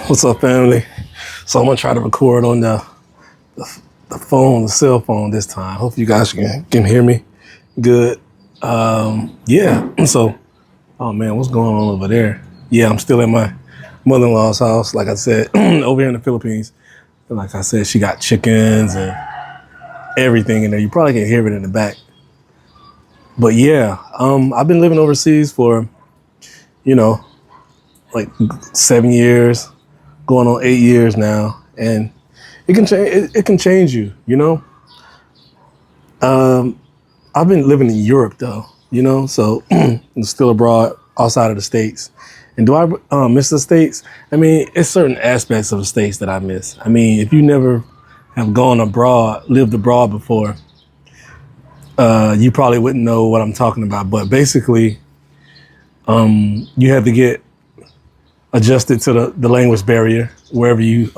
What's up, family? So I'm gonna try to record on the phone, the cell phone this time. Hope you guys can hear me good. Yeah. So, oh man, what's going on over there? Yeah, I'm still at my mother-in-law's house. Like I said, over here in the Philippines. And like I said, she got chickens and everything in there. You probably can hear it in the back. But yeah, I've been living overseas for you know like 7 years, going on 8 years now, and it can change. It can change you. I've been living in Europe though. So I'm still abroad outside of the states. And do I miss the states? I mean, it's certain aspects of the states that I miss. I mean, if you never have gone abroad, lived abroad before, you probably wouldn't know what I'm talking about. But basically, you have to get adjusted to the language barrier wherever you're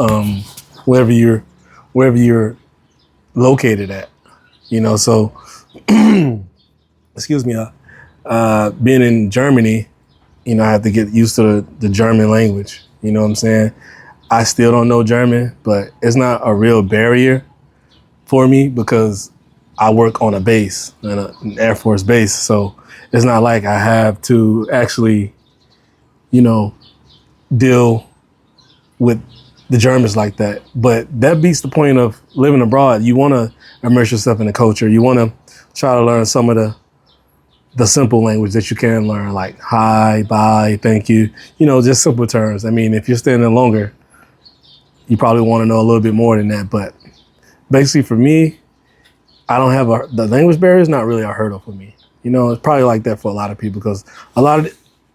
wherever you're located at. So excuse me, being in Germany, I have to get used to the German language. You know what I'm saying? I still don't know German, but it's not a real barrier for me because I work on a base, an Air Force base. So it's not like I have to actually, deal with the Germans like that. But that beats the point of living abroad. You want to immerse yourself in the culture. You want to try to learn some of the simple language that you can learn, like hi, bye, thank you, just simple terms. I mean, if you're staying there longer, you probably want to know a little bit more than that. But basically for me, I don't have the language barrier is not really a hurdle for me. It's probably like that for a lot of people because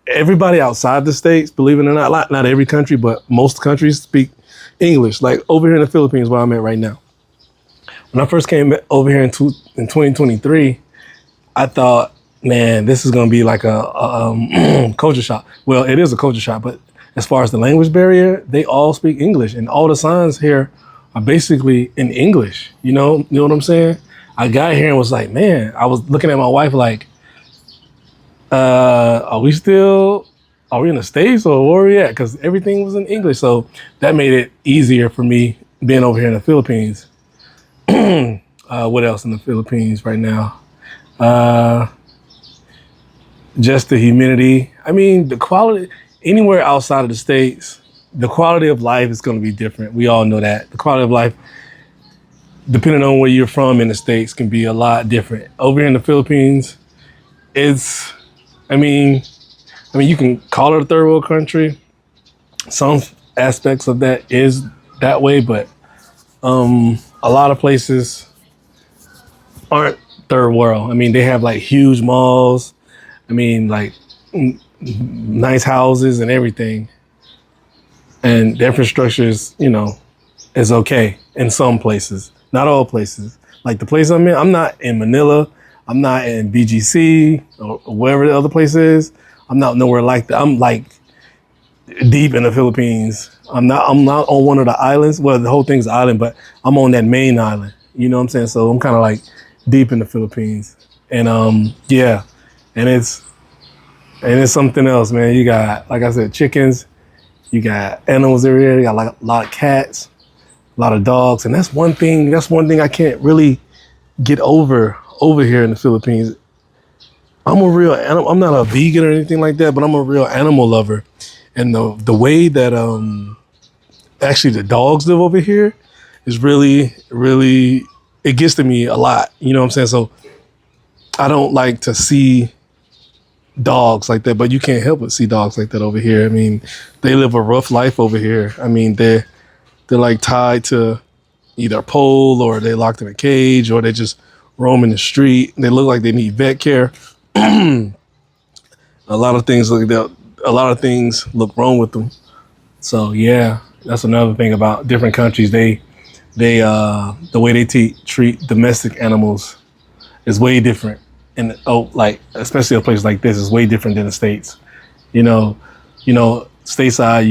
everybody outside the States, believe it or not every country, but most countries speak English. Like over here in the Philippines, where I'm at right now. When I first came over here in 2023, I thought, man, this is going to be like a culture shock. Well, it is a culture shock, but as far as the language barrier, they all speak English, and all the signs here are basically in English. You know what I'm saying? I got here and was like, man, I was looking at my wife like, are we in the States or where are we at? Because everything was in English. So that made it easier for me being over here in the Philippines. What else in the Philippines right now? Just the humidity. I mean, the quality, anywhere outside of the States, the quality of life is going to be different. We all know that. The quality of life, depending on where you're from in the States, can be a lot different. Over here in the Philippines, I mean, you can call it a third world country. Some aspects of that is that way, but a lot of places aren't third world. I mean, they have like huge malls. I mean, like nice houses and everything. And the infrastructure is okay in some places, not all places. Like the place I'm in, I'm not in Manila. I'm not in BGC or wherever the other place is. I'm not nowhere like that. I'm like deep in the Philippines. I'm not on one of the islands. Well, the whole thing's an island, but I'm on that main island. You know what I'm saying? So I'm kind of like deep in the Philippines. And yeah, and it's something else, man. You got, like I said, chickens. You got animals everywhere. You got like a lot of cats, a lot of dogs, and that's one thing I can't really get over here in the Philippines. I'm not a vegan or anything like that, but I'm a real animal lover. And the way that actually the dogs live over here is really, really, it gets to me a lot. You know what I'm saying? So I don't like to see dogs like that, but you can't help but see dogs like that over here. I mean, they live a rough life over here. I mean, they're like tied to either a pole or they're locked in a cage or they just roam in the street. They look like they need vet care. A lot of things look wrong with them. So yeah, that's another thing about different countries. They the way they treat domestic animals is way different. And like especially a place like this is way different than the States. Stateside,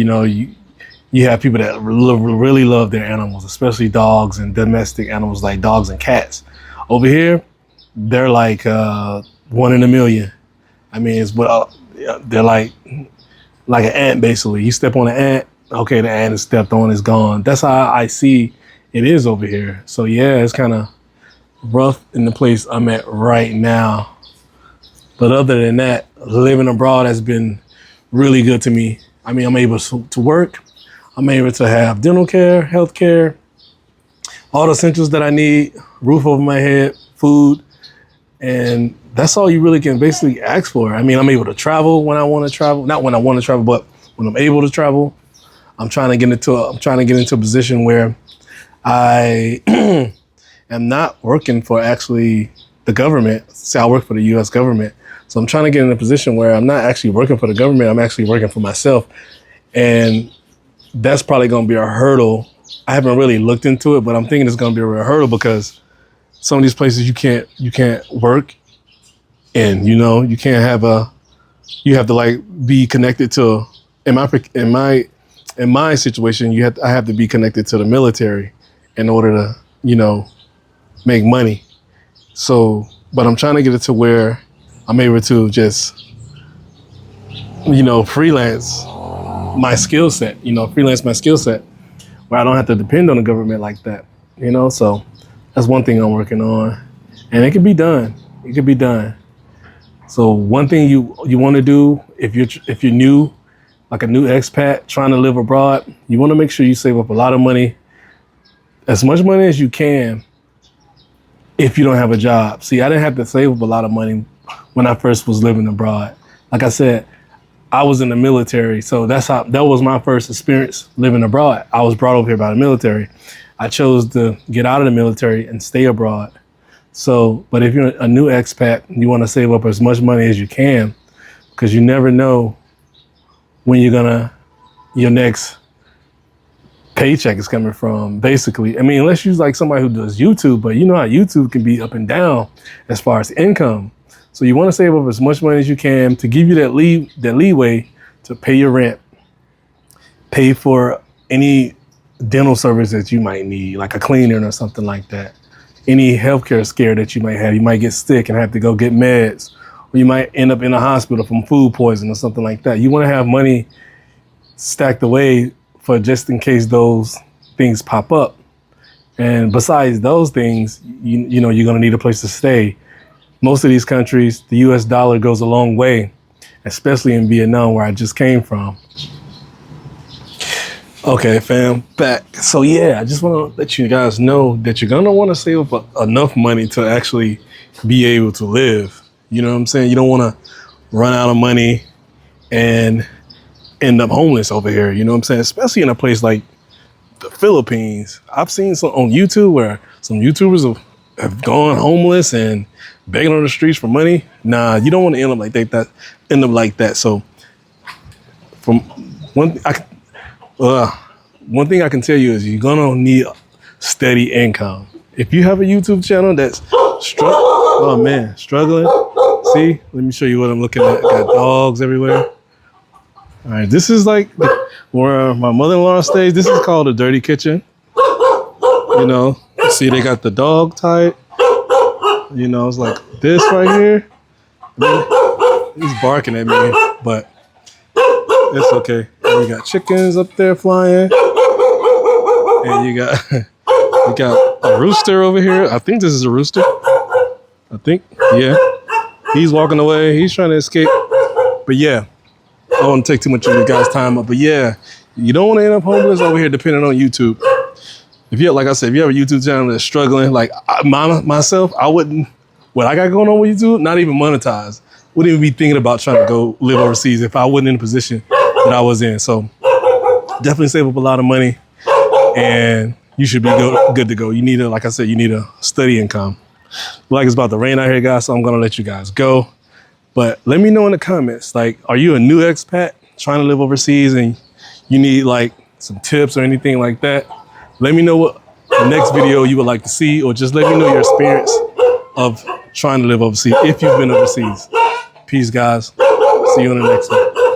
you have people that really love their animals, especially dogs and domestic animals like dogs and cats. Over here, they're like one in a million. I mean, they're like like an ant, basically. You step on an ant, okay, the ant is stepped on, is gone. That's how I see it is over here. So yeah, it's kind of rough in the place I'm at right now. But other than that, living abroad has been really good to me. I mean, I'm able to work. I'm able to have dental care, health care, all the essentials that I need, roof over my head, food, and that's all you really can basically ask for. I mean, I'm able to travel when I want to travel. Not when I want to travel, but when I'm able to travel. I'm trying to get into a position where I am not working for actually the government. Say I work for the US government. So I'm trying to get in a position where I'm not actually working for the government. I'm actually working for myself. And that's probably going to be a hurdle. I haven't really looked into it, but I'm thinking it's going to be a real hurdle because some of these places you can't work in, you know, you can't have you have to like be connected to, in my situation, I have to be connected to the military in order to, you know, make money. So, but I'm trying to get it to where I'm able to just, you know, freelance my skill set, where I don't have to depend on the government like that, you know? So that's one thing I'm working on, and it can be done. It can be done. So one thing you want to do if you're new, like a new expat trying to live abroad, you want to make sure you save up a lot of money, as much money as you can, if you don't have a job. See, I didn't have to save up a lot of money when I first was living abroad. Like I said, I was in the military, so that was my first experience living abroad. I was brought over here by the military. I chose to get out of the military and stay abroad. So, but if you're a new expat, you want to save up as much money as you can, because you never know when your next paycheck is coming from, basically. I mean, unless you're like somebody who does YouTube, but you know how YouTube can be up and down as far as income. So you want to save up as much money as you can to give you that leeway to pay your rent, pay for any dental service that you might need, like a cleaning or something like that. Any healthcare scare that you might have. You might get sick and have to go get meds, or you might end up in a hospital from food poisoning or something like that. You want to have money stacked away for just in case those things pop up. And besides those things, you know, you're going to need a place to stay. Most of these countries, the US dollar goes a long way, especially in Vietnam, where I just came from. Okay, fam, back. So yeah, I just want to let you guys know that you're going to want to save up enough money to actually be able to live. You know what I'm saying? You don't want to run out of money and end up homeless over here. You know what I'm saying? Especially in a place like the Philippines. I've seen some on YouTube where some YouTubers have gone homeless and begging on the streets for money. Nah, you don't want to end up like that. So from one thing I can tell you is you're gonna need steady income. If you have a YouTube channel that's struggling. See, let me show you what I'm looking at. Got dogs everywhere. All right, this is like where my mother-in-law stays. This is called a dirty kitchen. You know, see they got the dog tied. You know, it's like this right here. He's barking at me, but it's okay. And you got chickens up there flying, and you got a rooster over here. I think this is a rooster. I think, yeah. He's walking away. He's trying to escape. But yeah, I don't want to take too much of you guys' time up. But yeah, you don't want to end up homeless over here depending on YouTube. If you have a YouTube channel that's struggling, like myself, I wouldn't, what I got going on with YouTube, not even monetize. Wouldn't even be thinking about trying to go live overseas if I wasn't in the position that I was in. So definitely save up a lot of money and you should be good to go. You need a steady income. Like it's about to rain out here, guys, so I'm going to let you guys go. But let me know in the comments, like, are you a new expat trying to live overseas and you need like some tips or anything like that? Let me know what the next video you would like to see, or just let me know your experience of trying to live overseas if you've been overseas. Peace, guys. See you on the next one.